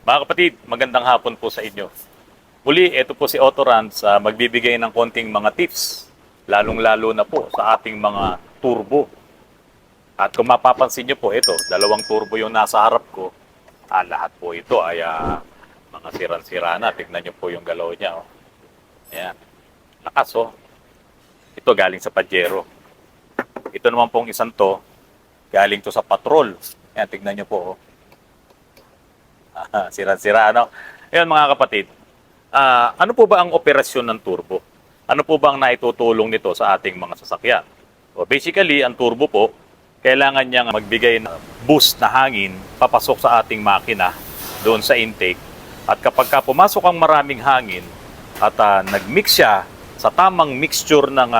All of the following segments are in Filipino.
Mga kapatid, magandang hapon po sa inyo. Muli, ito po si Autorans magbibigay ng konting mga tips, lalong-lalo na po sa ating mga turbo. At kung mapapansin nyo po, ito, dalawang turbo yung nasa harap ko. Lahat po ito ay mga siran-sira na. Tignan nyo po yung galaw niya. Oh. Ayan. Lakas oh. Ito galing sa Pajero. Ito naman pong isang to, galing to sa Patrol. Ayan, tignan nyo po oh. Sira-sira, ano? Ngayon mga kapatid, ano po ba ang operasyon ng turbo? Ano po ba ang naitutulong nito sa ating mga sasakyan? So basically, ang turbo po, kailangan niyang magbigay ng boost na hangin papasok sa ating makina doon sa intake. At kapag ka pumasok ang maraming hangin at nagmix siya sa tamang mixture ng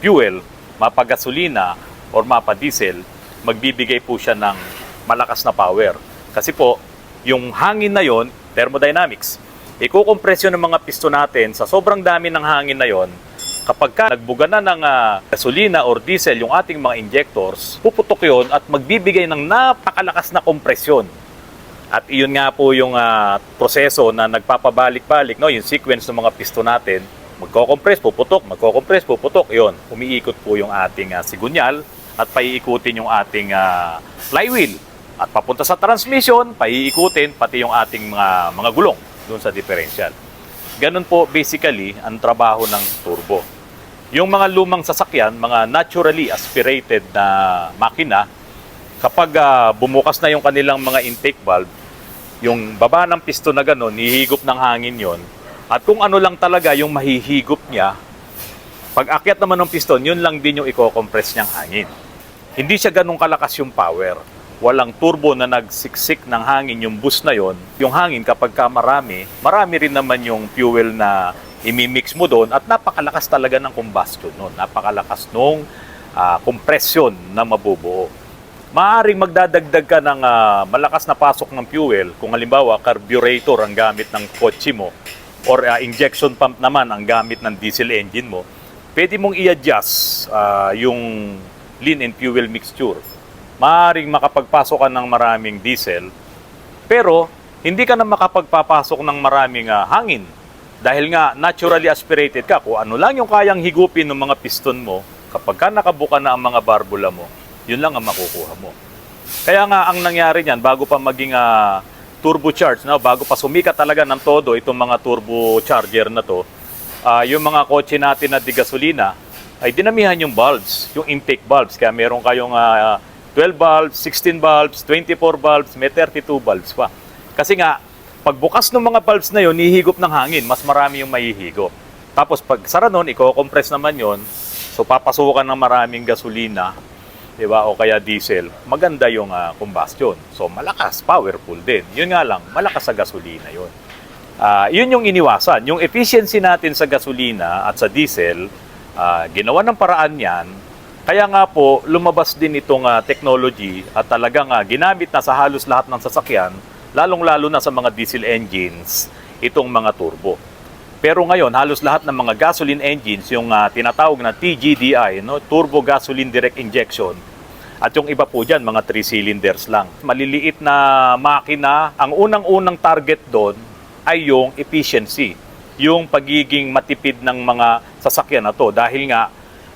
fuel, mapagasolina or mapadiesel, magbibigay po siya ng malakas na power. Kasi po, yung hangin na yon, thermodynamics, ikukompress yun ng mga piston natin sa sobrang dami ng hangin na yon. Kapag ka nagbuga na ng gasolina or diesel yung ating mga injectors, puputok yon at magbibigay ng napakalakas na kompresyon. At iyon nga po yung proseso na nagpapabalik-balik, no? Yung sequence ng mga piston natin, magko-compress, puputok, magko-compress, puputok, yon. Umiikot po yung ating sigunyal at paiikutin yung ating flywheel. At papunta sa transmission, paiikutin pati yung ating mga gulong doon sa differential. Ganun po basically ang trabaho ng turbo. Yung mga lumang sasakyan, mga naturally aspirated na makina, kapag bumukas na yung kanilang mga intake valve, yung baba ng piston na ganun, hihigop ng hangin yon. At kung ano lang talaga yung mahihigop niya, pag akyat naman ng piston, yun lang din yung i-compress niyang hangin. Hindi siya ganun kalakas yung power. Walang turbo na nagsiksik ng hangin yung boost na yon. Yung hangin kapag ka marami rin naman yung fuel na imimix mo doon at napakalakas talaga ng combustion noon. Napakalakas nung compression na mabubuo. Maaring magdadagdag ka ng malakas na pasok ng fuel kung halimbawa carburetor ang gamit ng kotse mo or injection pump naman ang gamit ng diesel engine mo. Pwede mong i-adjust yung lean and fuel mixture. Maaaring makapagpasok ka ng maraming diesel, pero hindi ka na makapagpapasok ng maraming hangin. Dahil nga naturally aspirated ka, kung ano lang yung kayang higupin ng mga piston mo, kapag ka nakabuka na ang mga barbula mo, yun lang ang makukuha mo. Kaya nga ang nangyari niyan, bago pa maging turbocharged, no? Bago pa sumikat talaga ng todo itong mga turbocharger na to, yung mga kotse natin na di gasolina, ay dinamihan yung bulbs, yung intake bulbs. Kaya meron kayong 12 bulbs, 16 bulbs, 24 bulbs, may 32 bulbs pa. Kasi nga, pagbukas ng mga bulbs na yon, hihigop ng hangin, mas marami yung mahihigop. Tapos pag sara nun, i-compress naman yon, so papasukan ng maraming gasolina, di ba, o kaya diesel, maganda yung combustion. So malakas, powerful din. Yun nga lang, malakas sa gasolina yon. Yun yung iniwasan. Yung efficiency natin sa gasolina at sa diesel, ginawa ng paraan yan. Kaya nga po, lumabas din itong technology at talagang ginamit na sa halos lahat ng sasakyan, lalong-lalo na sa mga diesel engines, itong mga turbo. Pero ngayon, halos lahat ng mga gasoline engines, yung tinatawag na TGDI, no? Turbo Gasoline Direct Injection, at yung iba po dyan, mga 3 cylinders lang. Maliliit na makina, ang unang-unang target doon ay yung efficiency, yung pagiging matipid ng mga sasakyan na to. Dahil nga,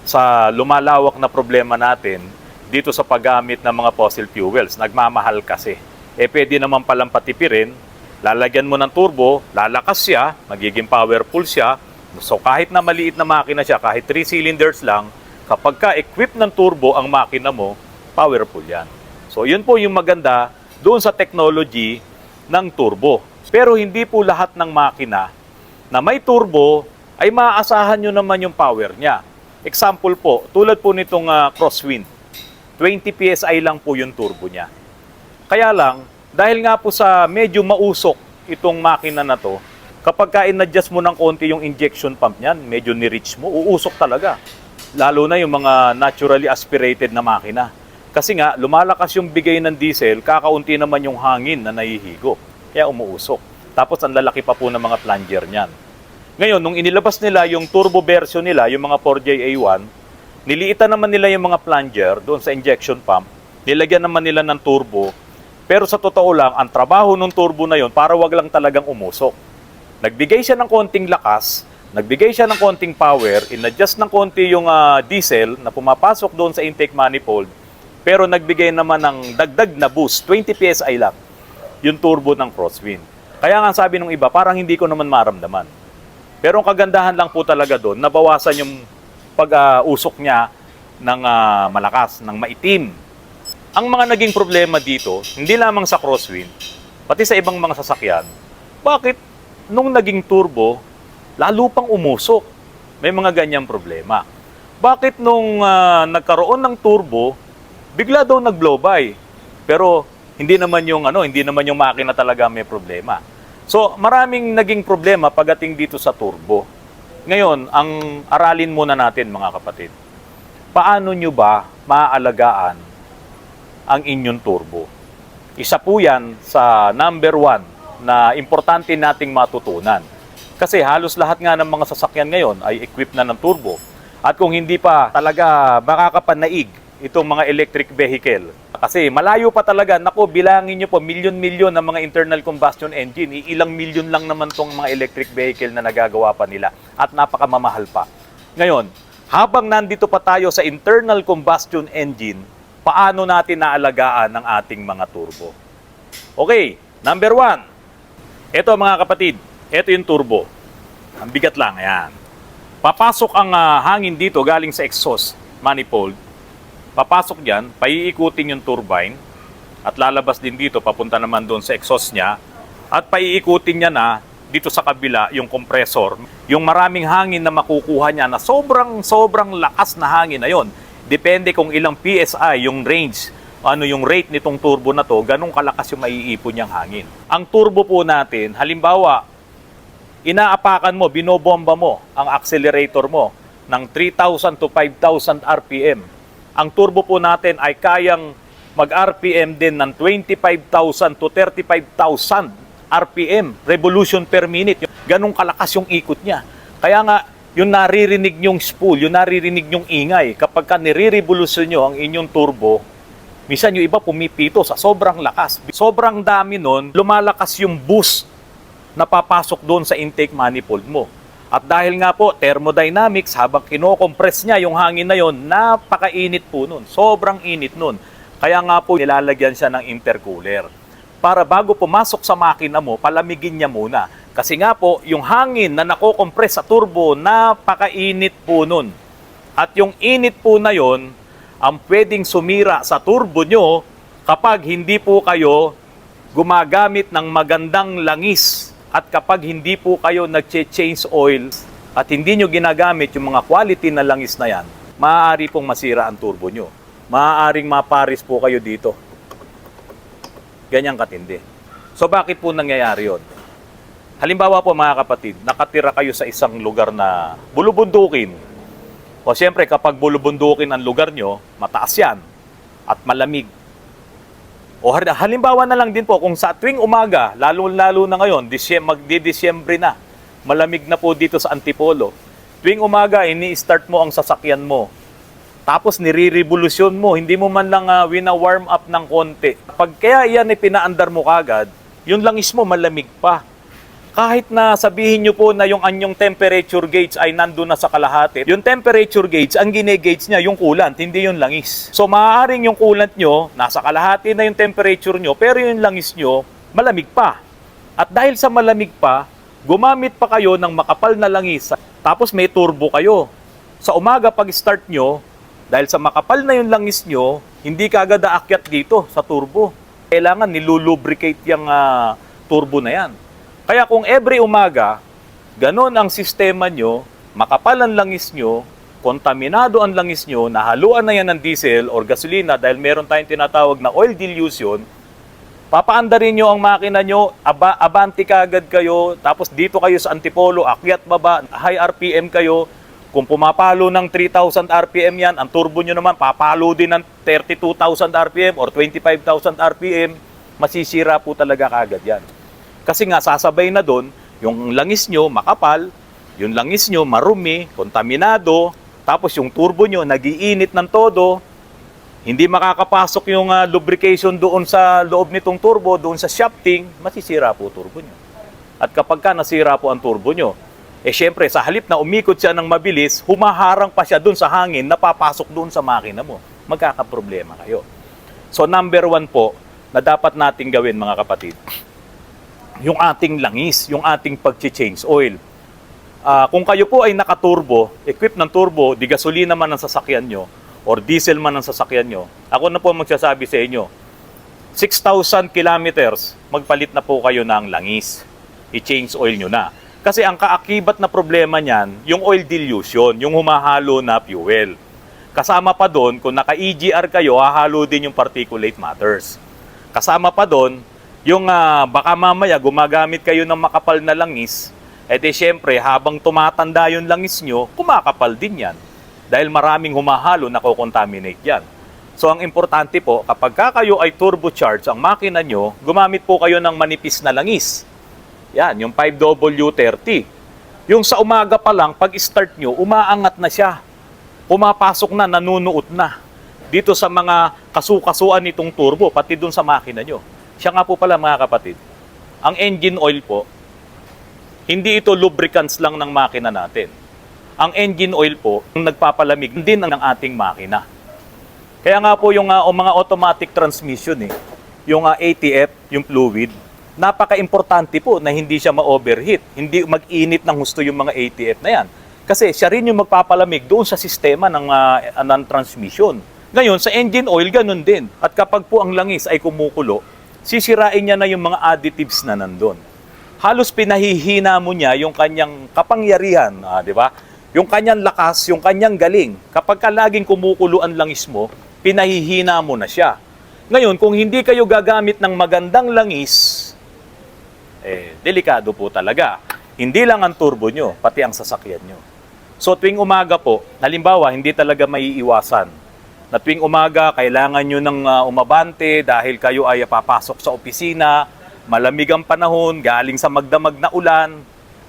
sa lumalawak na problema natin dito sa paggamit ng mga fossil fuels, nagmamahal kasi. Pwede naman palang patipirin, lalagyan mo ng turbo, lalakas siya, magiging powerful siya. So kahit na maliit na makina siya, kahit 3 cylinders lang, kapag ka-equip ng turbo ang makina mo, powerful yan. So yun po yung maganda doon sa technology ng turbo. Pero hindi po lahat ng makina na may turbo ay maaasahan nyo naman yung power niya. Example po, tulad po nitong crosswind, 20 PSI lang po yung turbo niya. Kaya lang, dahil nga po sa medyo mausok itong makina na to, kapag ka-in-adjust mo ng konti yung injection pump niyan, medyo ni-reach mo, uusok talaga. Lalo na yung mga naturally aspirated na makina. Kasi nga, lumalakas yung bigay ng diesel, kakaunti naman yung hangin na nahihigop. Kaya umuusok. Tapos ang lalaki pa po ng mga plunger niyan. Ngayon, nung inilabas nila yung turbo version nila, yung mga 4JA1, niliitan naman nila yung mga plunger doon sa injection pump, nilagyan naman nila ng turbo, Pero sa totoo lang, ang trabaho ng turbo na yon para wag lang talagang umusok. Nagbigay siya ng konting lakas, nagbigay siya ng konting power, in-adjust ng konti yung diesel na pumapasok doon sa intake manifold, pero nagbigay naman ng dagdag na boost, 20 PSI lang, yung turbo ng crosswind. Kaya nga sabi ng iba, parang hindi ko naman maramdaman. Pero ang kagandahan lang po talaga doon, nabawasan yung pag-usok niya ng malakas, ng maitim. Ang mga naging problema dito, hindi lamang sa crosswind, pati sa ibang mga sasakyan, bakit nung naging turbo, lalo pang umusok? May mga ganyang problema. Bakit nung nagkaroon ng turbo, bigla daw nag-blow by? Pero hindi naman yung makina talaga may problema. So, maraming naging problema pagdating dito sa turbo. Ngayon, ang aralin muna natin mga kapatid. Paano nyo ba maaalagaan ang inyong turbo? Isa po yan sa number 1 na importante nating matutunan. Kasi halos lahat nga ng mga sasakyan ngayon ay equipped na ng turbo. At kung hindi pa talaga makakapanaig itong mga electric vehicle, kasi malayo pa talaga, naku, bilangin nyo po, milyon-milyon ng mga internal combustion engine, ilang milyon lang naman tong mga electric vehicle na nagagawa pa nila at napakamamahal pa. Ngayon, habang nandito pa tayo sa internal combustion engine, paano natin naalagaan ang ating mga turbo? Okay, number 1. Ito mga kapatid, ito yung turbo. Ang bigat lang, ayan. Papasok ang hangin dito galing sa exhaust manifold. Papasok dyan, paiikutin yung turbine at lalabas din dito, papunta naman doon sa exhaust niya at paiikutin niya na dito sa kabila yung compressor. Yung maraming hangin na makukuha niya na sobrang lakas na hangin na yon. Depende kung ilang PSI yung range, yung rate nitong turbo na to, ganun kalakas yung maiipon niyang hangin. Ang turbo po natin, halimbawa, inaapakan mo, binobomba mo ang accelerator mo ng 3,000 to 5,000 RPM. Ang turbo po natin ay kayang mag-RPM din ng 25,000 to 35,000 RPM, revolution per minute. Ganun kalakas yung ikot niya. Kaya nga, yung naririnig nyong spool, yung naririnig nyong ingay, kapag ka nire-revolution nyo ang inyong turbo, minsan yung iba pumipito sa sobrang lakas. Sobrang dami nun, lumalakas yung boost na papasok doon sa intake manifold mo. At dahil nga po, thermodynamics, habang kinokompress niya yung hangin na yon, napakainit po nun. Sobrang init nun. Kaya nga po, nilalagyan siya ng intercooler. Para bago pumasok sa makina mo, palamigin niya muna. Kasi nga po, yung hangin na nakokompress sa turbo, napakainit po nun. At yung init po na yon, ang pwedeng sumira sa turbo nyo kapag hindi po kayo gumagamit ng magandang langis at kapag hindi po kayo nag-change oil at hindi nyo ginagamit yung mga quality na langis na yan, maaari pong masira ang turbo nyo. Maaaring maparis po kayo dito. Ganyang katindi. So bakit po nangyayari yon? Halimbawa po mga kapatid, nakatira kayo sa isang lugar na bulubundukin. O siyempre kapag bulubundukin ang lugar nyo, mataas yan at malamig. O halimbawa na lang din po kung sa tuwing umaga, lalo na ngayon, magdi-Disyembre na, malamig na po dito sa Antipolo. Tuwing umaga, ini-start mo ang sasakyan mo. Tapos nire-revolusyon mo, hindi mo man lang wina-warm up ng konti. Pag kaya yan ay pinaandar mo kagad, yung langis mo malamig pa. Kahit na sabihin nyo po na yung anyong temperature gauge ay nandun na sa kalahati, yung temperature gauge, ang gine-gauge niya yung coolant, hindi yung langis. So maaaring yung coolant nyo, nasa kalahati na yung temperature nyo, pero yung langis nyo, malamig pa. At dahil sa malamig pa, gumamit pa kayo ng makapal na langis, tapos may turbo kayo. Sa umaga pag-start nyo, dahil sa makapal na yung langis nyo, hindi kaagad aakyat dito sa turbo. Kailangan nilulubricate yung turbo na yan. Kaya kung every umaga, ganon ang sistema nyo, makapal ang langis nyo, kontaminado ang langis nyo, nahaluan na yan ng diesel or gasolina dahil meron tayong tinatawag na oil dilution, papaandarin nyo ang makina nyo, abanti kaagad kayo, tapos dito kayo sa Antipolo, akyat baba, high RPM kayo. Kung pumapalo ng 3,000 RPM yan, ang turbo nyo naman papalo din ng 32,000 RPM or 25,000 RPM, masisira po talaga kaagad yan. Kasi nga sasabay na doon, yung langis nyo makapal, yung langis nyo marumi, kontaminado, tapos yung turbo nyo nagiinit ng todo, hindi makakapasok yung lubrication doon sa loob nitong turbo, doon sa shafting, masisira po turbo nyo. At kapag ka nasira po ang turbo nyo, syempre sa halip na umikot siya ng mabilis, humaharang pa siya doon sa hangin, napapasok doon sa makina mo. Magkakaproblema kayo. So number 1 po na dapat nating gawin mga kapatid, yung ating langis, yung ating pag-change oil. Kung kayo po ay naka-turbo, equip ng turbo, di gasolina man ang sasakyan nyo, or diesel man ang sasakyan nyo, ako na po magsasabi sa inyo, 6,000 kilometers, magpalit na po kayo ng langis. I-change oil nyo na. Kasi ang kaakibat na problema niyan, yung oil dilution, yung humahalo na fuel. Kasama pa doon, kung naka-EGR kayo, hahalo din yung particulate matters. Kasama pa doon, yung baka mamaya gumagamit kayo ng makapal na langis, syempre habang tumatanda yung langis nyo, kumakapal din yan. Dahil maraming humahalo na ko-contaminate yan. So ang importante po, kapag kayo ay turbocharge ang makina nyo, gumamit po kayo ng manipis na langis. Yan, yung 5W30. Yung sa umaga pa lang, pag start nyo, umaangat na siya. Pumapasok na, nanunuot na. Dito sa mga kasukasuan nitong turbo, pati dun sa makina nyo. Siya nga po pala mga kapatid, ang engine oil po, hindi ito lubricants lang ng makina natin. Ang engine oil po, yung nagpapalamig din ng ating makina. Kaya nga po yung mga automatic transmission, yung ATF, yung fluid, napaka-importante po na hindi siya ma-overheat, hindi mag-init ng husto yung mga ATF na yan. Kasi siya rin yung magpapalamig doon sa sistema ng transmission. Ngayon, sa engine oil, ganun din. At kapag po ang langis ay kumukulo, sisirain niya na yung mga additives na nandun. Halos pinahihina mo niya yung kanyang kapangyarihan, di ba? Yung kanyang lakas, yung kanyang galing. Kapag ka laging kumukulo ang langis mo, pinahihina mo na siya. Ngayon, kung hindi kayo gagamit ng magandang langis, delikado po talaga. Hindi lang ang turbo nyo, pati ang sasakyan nyo. So tuwing umaga po, halimbawa, hindi talaga maiiwasan. Na tuwing umaga, kailangan nyo ng umabante dahil kayo ay papasok sa opisina, malamig ang panahon, galing sa magdamag na ulan.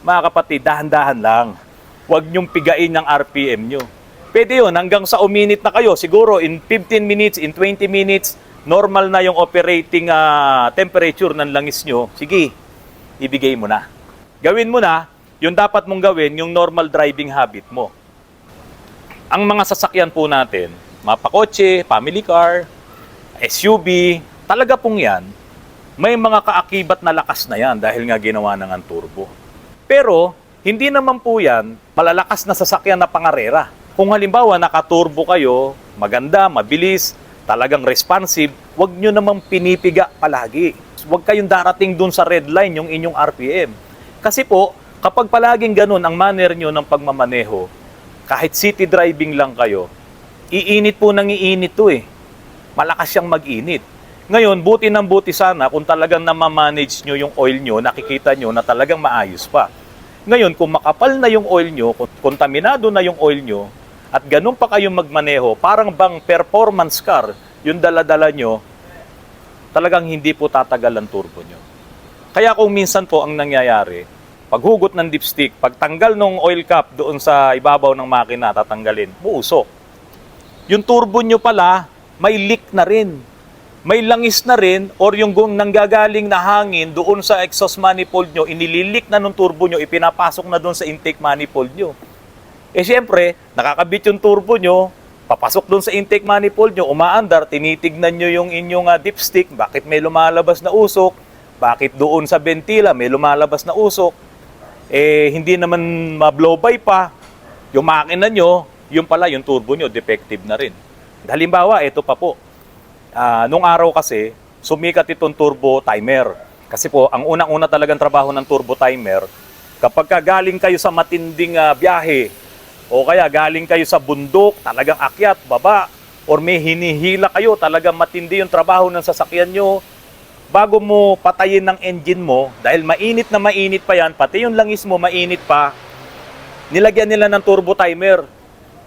Mga kapatid, dahan-dahan lang. Huwag nyong pigain ng RPM nyo. Pwede yun, hanggang sa uminit na kayo, siguro in 15 minutes, in 20 minutes, normal na yung operating temperature ng langis nyo. Sige, ibigay mo na. Gawin mo na, yung dapat mong gawin, yung normal driving habit mo. Ang mga sasakyan po natin, mapakotse, family car, SUV, talaga pong yan, may mga kaakibat na lakas na yan dahil nga ginawa ng ang turbo. Pero, hindi naman po yan malalakas na sasakyan na pangarera. Kung halimbawa nakaturbo kayo, maganda, mabilis, talagang responsive, huwag nyo namang pinipiga palagi. Huwag kayong darating dun sa red line yung inyong RPM. Kasi po, kapag palaging ganun ang manner nyo ng pagmamaneho, kahit city driving lang kayo, iinit po nang iinit to Malakas siyang mag-init. Ngayon, buti ng buti sana kung talagang namamanage nyo yung oil nyo, nakikita nyo na talagang maayos pa. Ngayon, kung makapal na yung oil nyo, kontaminado na yung oil nyo, at ganun pa kayong magmaneho, parang bang performance car, yung dala-dala nyo, talagang hindi po tatagal ang turbo nyo. Kaya kung minsan po ang nangyayari, paghugot ng dipstick, pagtanggal ng oil cap doon sa ibabaw ng makina, tatanggalin, buusok. Yung turbo nyo pala, may leak na rin. May langis na rin, or yung nanggagaling na hangin doon sa exhaust manifold nyo, inililik na ng turbo nyo, ipinapasok na doon sa intake manifold nyo. Siyempre, nakakabit yung turbo nyo, papasok doon sa intake manifold nyo, umaandar, tinitignan nyo yung inyong dipstick, bakit may lumalabas na usok, bakit doon sa ventila may lumalabas na usok, hindi naman ma-blow by pa, yung makina nyo, yung pala, yung turbo nyo, defective na rin. Halimbawa, ito pa po, nung araw kasi, sumikat itong turbo timer. Kasi po, ang unang-una talagang trabaho ng turbo timer, kapag galing kayo sa matinding biyahe, o kaya galing kayo sa bundok, talagang akyat, baba, or may hinihila kayo, talagang matindi yung trabaho ng sasakyan nyo, bago mo patayin ng engine mo, dahil mainit na mainit pa yan, pati yung langis mo mainit pa, nilagyan nila ng turbo timer.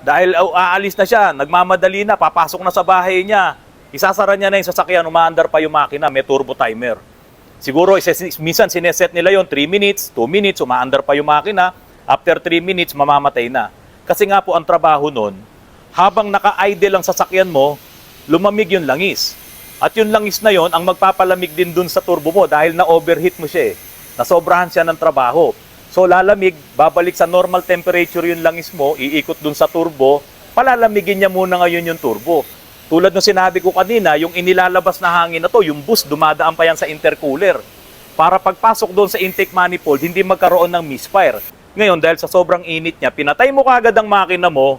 Dahil aalis na siya, nagmamadali na, papasok na sa bahay niya, isasara niya na yung sasakyan, umaandar pa yung makina, may turbo timer. Siguro, minsan sineset nila yon 3 minutes, 2 minutes, umaandar pa yung makina, after 3 minutes, mamamatay na. Kasi nga po ang trabaho nun, habang naka-idle ang sasakyan mo, lumamig yung langis. At yung langis na yon ang magpapalamig din dun sa turbo mo dahil na-overheat mo siya eh. Nasobrahan siya ng trabaho. So lalamig, babalik sa normal temperature yung langis mo, iikot dun sa turbo, palalamigin niya muna ngayon yung turbo. Tulad ng sinabi ko kanina, yung inilalabas na hangin na to, yung boost, dumadaan pa yan sa intercooler. Para pagpasok doon sa intake manifold, hindi magkaroon ng misfire. Ngayon, dahil sa sobrang init niya, pinatay mo kaagad ang makina mo,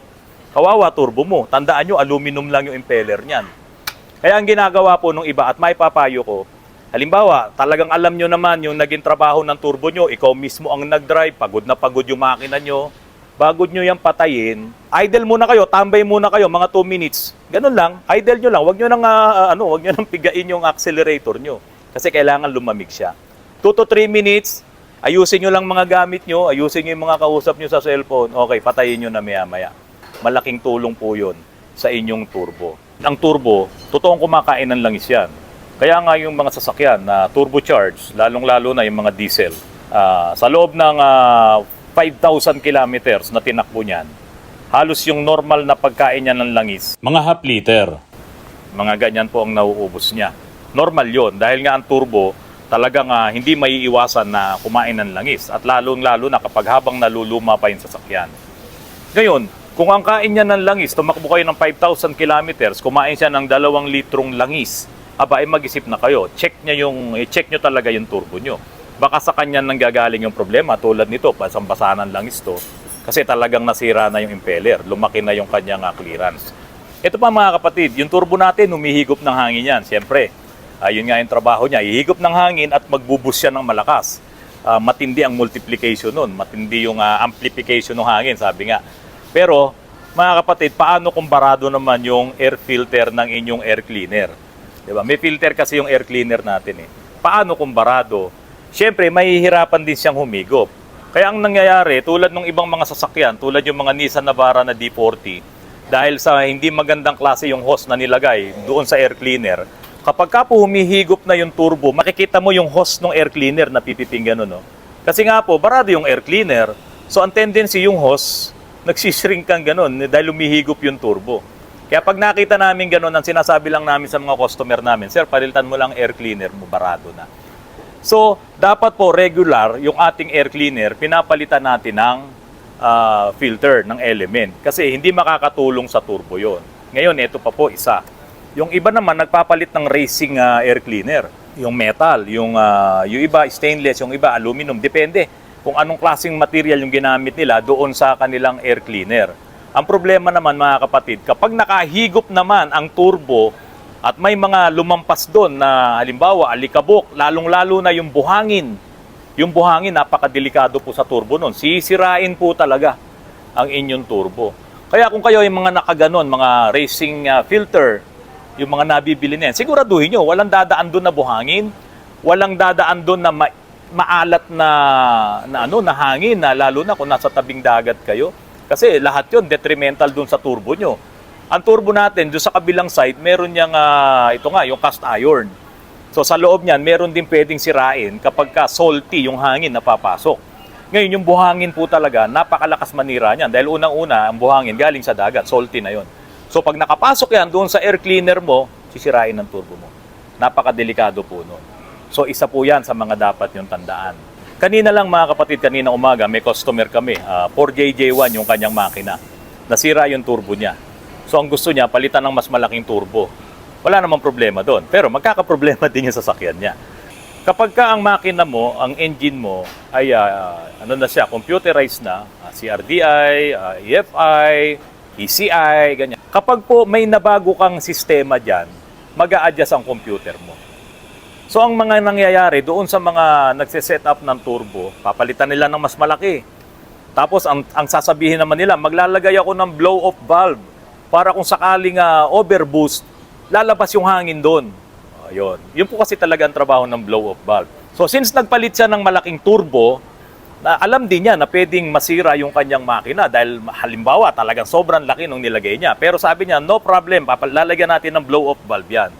kawawa turbo mo. Tandaan nyo, aluminum lang yung impeller niyan. Kaya ang ginagawa po nung iba, at may papayo ko, halimbawa, talagang alam nyo naman yung naging trabaho ng turbo nyo, ikaw mismo ang nag-drive, pagod na pagod yung makina nyo, bago nyo yung patayin, idle muna kayo, tambay muna kayo, mga 2 minutes. Ganun lang, idle nyo lang, wag nyo nang pigain yung accelerator nyo. Kasi kailangan lumamig siya. 2 to 3 minutes, ayusin nyo lang mga gamit nyo, ayusin nyo yung mga kausap nyo sa cellphone, okay, patayin nyo na maya-maya. Malaking tulong po yun sa inyong turbo. Ang turbo, totoong kumakain ng langis yan. Kaya nga yung mga sasakyan na turbocharged, lalong-lalo na yung mga diesel, sa loob ng 5,000 kilometers na tinakbo niyan, halos yung normal na pagkain niya ng langis, mga half liter, mga ganyan po ang nauubos niya. Normal yon dahil nga ang turbo, talagang hindi maiiwasan na kumain ng langis at lalong-lalo na kapag habang naluluma pa yung sasakyan. Ngayon, kung ang kain niya ng langis, tumakbo kayo ng 5,000 kilometers, kumain siya ng 2 litrong langis, aba, mag-isip na kayo, check nyo talaga yung turbo nyo. Baka sa kanya nanggagaling yung problema, tulad nito, basang-basa ng langis to, kasi talagang nasira na yung impeller, lumaki na yung kanyang clearance. Ito pa mga kapatid, yung turbo natin, humihigop ng hangin yan, siyempre. Yun nga yung trabaho niya, ihigop ng hangin at magbubus siya ng malakas. Matindi ang multiplication nun, matindi yung amplification ng hangin, sabi nga. Pero, mga kapatid, paano kung barado naman yung air filter ng inyong air cleaner? Diba? May filter kasi yung air cleaner natin eh. Paano kung barado? Siyempre, mahihirapan din siyang humigop. Kaya ang nangyayari, tulad ng ibang mga sasakyan, tulad yung mga Nissan Navara na D40, dahil sa hindi magandang klase yung hose na nilagay doon sa air cleaner, kapag ka po humihigop na yung turbo, makikita mo yung hose ng air cleaner na pipiping gano'n, no? Kasi nga po, barado yung air cleaner, so ang tendency yung hose, nagsishrink kang gano'n dahil humihigop yung turbo. Kaya pag nakita namin gano'n, ang sinasabi lang namin sa mga customer namin, sir, palitan mo lang air cleaner mo, barado na. So, dapat po regular yung ating air cleaner, pinapalitan natin ng filter, ng element. Kasi hindi makakatulong sa turbo yon. Ngayon, ito pa po isa. Yung iba naman, nagpapalit ng racing air cleaner. Yung metal, yung iba stainless, yung iba aluminum. Depende kung anong klaseng material yung ginamit nila doon sa kanilang air cleaner. Ang problema naman mga kapatid, kapag nakahigop naman ang turbo at may mga lumampas doon na halimbawa alikabok, lalong-lalo na yung buhangin. Yung buhangin, napakadelikado po sa turbo nun. Sisirain po talaga ang inyong turbo. Kaya kung kayo yung mga nakaganon, mga racing filter, yung mga nabibili na yan, siguraduhin nyo, walang dadaan doon na buhangin, walang dadaan doon na maalat na hangin, na lalo na kung nasa tabing dagat kayo. Kasi lahat yon detrimental doon sa turbo nyo. Ang turbo natin, doon sa kabilang side, meron niyang, ito nga, yung cast iron. So sa loob niyan, meron din pwedeng sirain kapag ka salty yung hangin na papasok. Ngayon, yung buhangin po talaga, napakalakas manira niyan. Dahil unang-una, ang buhangin galing sa dagat, salty na yon. So pag nakapasok yan doon sa air cleaner mo, sisirain ng turbo mo. Napakadelikado po nun. So isa po yan sa mga dapat yung tandaan. Kanina lang mga kapatid, kanina umaga, may customer kami, 4JJ1 yung kanyang makina. Nasira yung turbo niya. So ang gusto niya, palitan ng mas malaking turbo. Wala namang problema doon. Pero magkakaproblema din yung sasakyan niya. Kapag ka ang makina mo, ang engine mo, ay computerized na, CRDI, EFI, ECI, ganyan. Kapag po may nabago kang sistema dyan, mag-a-adjust ang computer mo. So ang mga nangyayari doon sa mga nagsiset up ng turbo, papalitan nila ng mas malaki. Tapos ang sasabihin naman nila, maglalagay ako ng blow-off valve para kung sakaling overboost, lalabas yung hangin doon. Ayun. Yun po kasi talaga ang trabaho ng blow-off valve. So since nagpalit siya ng malaking turbo, alam din niya na pwedeng masira yung kanyang makina dahil halimbawa talagang sobrang laki nung nilagay niya. Pero sabi niya, no problem, lalagyan natin ng blow-off valve yan.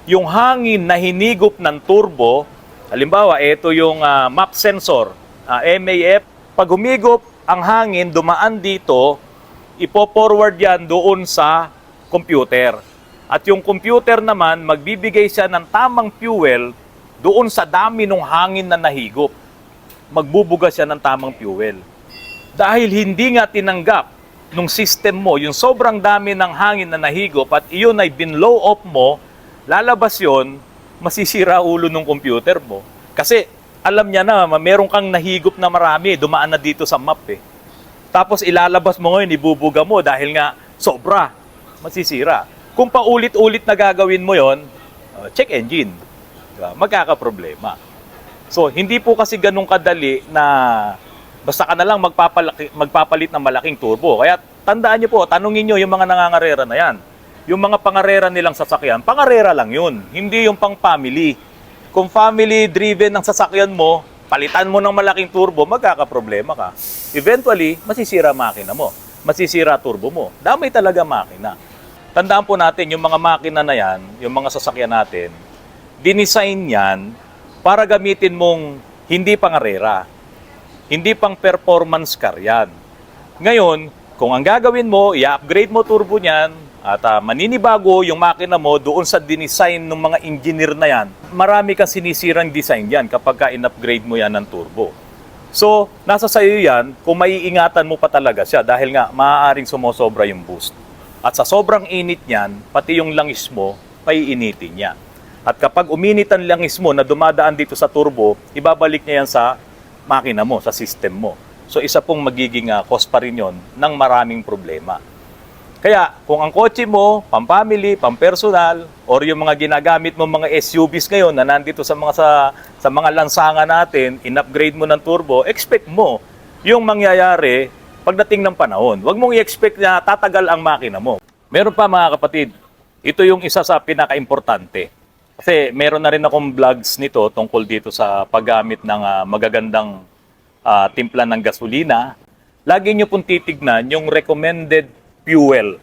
Yung hangin na hinigop ng turbo, halimbawa, ito yung map sensor, MAF. Pag humigop ang hangin, dumaan dito, ipo-forward yan doon sa computer. At yung computer naman, magbibigay siya ng tamang fuel doon sa dami ng hangin na nahigop. Magbubuga siya ng tamang fuel. Dahil hindi nga tinanggap nung system mo, yung sobrang dami ng hangin na nahigop at iyon ay binlow off mo, lalabas yon, masisira ulo ng computer mo. Kasi alam niya na, meron kang nahigop na marami, dumaan na dito sa map eh. Tapos ilalabas mo ngayon, ibubuga mo dahil nga sobra, masisira. Kung paulit-ulit na gagawin mo yon, check engine, diba? Magkakaproblema. So, hindi po kasi ganun kadali na basta ka na lang magpapalit ng malaking turbo. Kaya tandaan niyo po, tanungin niyo yung mga nangangarera na yan. Yung mga pangarera nilang sasakyan, pangarera lang yun, hindi yung pang family. Kung family-driven ang sasakyan mo, palitan mo ng malaking turbo, magkakaproblema ka. Eventually, masisira makina mo, masisira turbo mo. Damay talaga makina. Tandaan po natin, yung mga makina na yan, yung mga sasakyan natin, dinesign yan para gamitin mong hindi pangarera, hindi pang performance car yan. Ngayon, kung ang gagawin mo, i-upgrade mo turbo niyan at maninibago yung makina mo doon sa dinesign ng mga engineer na yan, marami kang sinisirang design yan kapag ka in-upgrade mo yan ng turbo. So, nasa sayo yan kung maiingatan mo pa talaga siya dahil nga maaaring sumosobra yung boost. At sa sobrang init niyan, pati yung langis mo, paiinitin niya. At kapag uminit ang langis mo na dumadaan dito sa turbo, ibabalik niya yan sa makina mo, sa system mo. So isa pong magiging cost pa rin yun ng maraming problema. Kaya kung ang kotse mo, pang-family, pang-personal, or yung mga ginagamit mo mga SUVs ngayon na nandito sa mga lansangan natin, in-upgrade mo ng turbo, expect mo yung mangyayari pagdating ng panahon. Huwag mong i-expect na tatagal ang makina mo. Meron pa mga kapatid, ito yung isa sa pinaka-importante. Kasi meron na rin akong vlogs nito tungkol dito sa paggamit ng magagandang timpla ng gasolina. Lagi nyo pong titignan yung recommended fuel.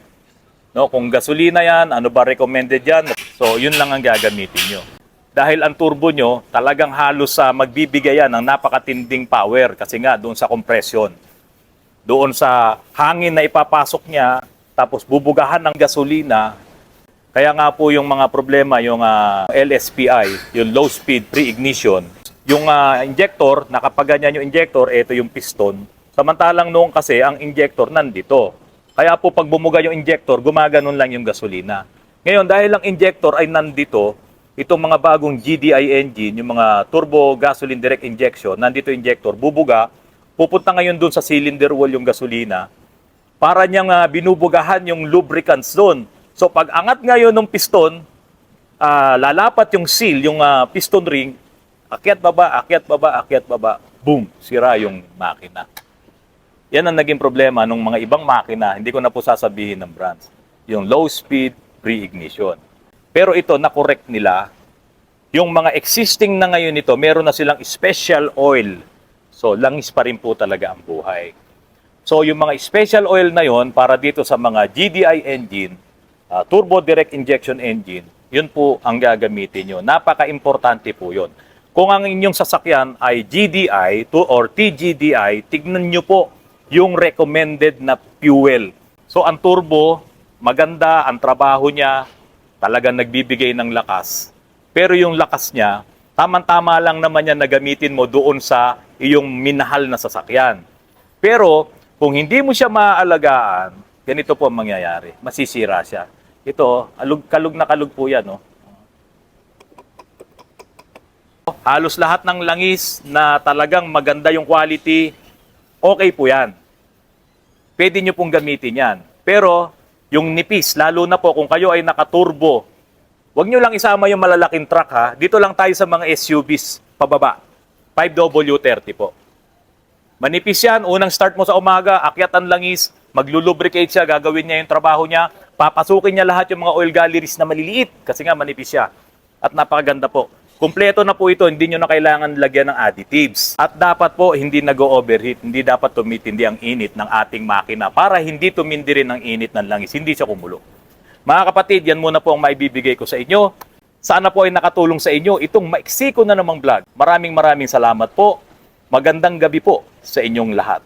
No, kung gasolina yan, ano ba recommended yan? So, yun lang ang gagamitin nyo. Dahil ang turbo nyo, talagang halos magbibigay yan ng napakatinding power kasi nga doon sa compression. Doon sa hangin na ipapasok niya, tapos bubugahan ng gasolina. Kaya nga po yung mga problema, yung LSPI, yung low speed pre-ignition, yung injector, nakapaganyan yung injector, ito yung piston. Samantalang noon kasi ang injector nandito. Kaya po pag bumuga yung injector, gumaganon lang yung gasolina. Ngayon dahil ang injector ay nandito, itong mga bagong GDI engine, yung mga turbo gasoline direct injection, nandito injector, bubuga, pupunta ngayon doon sa cylinder wall yung gasolina, para niyang binubugahan yung lubricants doon. So pag angat ngayon ng piston, lalapat yung seal, yung piston ring, akyat baba, akyat baba, akyat baba, boom, sira yung makina. Yan ang naging problema ng mga ibang makina, hindi ko na po sasabihin ng brands, yung low speed pre-ignition. Pero ito, na-correct nila, yung mga existing na ngayon nito, meron na silang special oil. So langis pa rin po talaga ang buhay. So yung mga special oil na yon para dito sa mga GDI engine, turbo direct injection engine, yun po ang gagamitin nyo. Napaka-importante po yun. Kung ang inyong sasakyan ay GDI or TGDI, tignan nyo po yung recommended na fuel. So ang turbo, maganda, ang trabaho niya, talagang nagbibigay ng lakas. Pero yung lakas niya, tama-tama lang naman yan na gamitin mo doon sa iyong minahal na sasakyan. Pero kung hindi mo siya maaalagaan, ganito po ang mangyayari. Masisira siya. Ito, kalug na kalug po yan. No? Halos lahat ng langis na talagang maganda yung quality, okay po yan. Pwede nyo pong gamitin yan. Pero yung nipis, lalo na po kung kayo ay nakaturbo, huwag nyo lang isama yung malalaking truck ha. Dito lang tayo sa mga SUVs pababa. 5W30 po. Manipis yan, unang start mo sa umaga, akyat ang langis, maglulubricate siya, gagawin niya yung trabaho niya, papasukin niya lahat yung mga oil galleries na maliliit kasi nga manipis siya. At napakaganda po. Kumpleto na po ito, hindi nyo na kailangan lagyan ng additives. At dapat po hindi nag-overheat, hindi dapat tumitindi ang init ng ating makina para hindi tumindi rin ang init ng langis, hindi siya kumulo. Mga kapatid, yan muna po ang maibibigay ko sa inyo. Sana po ay nakatulong sa inyo itong maiksi ko na namang vlog. Maraming salamat po. Magandang gabi po sa inyong lahat.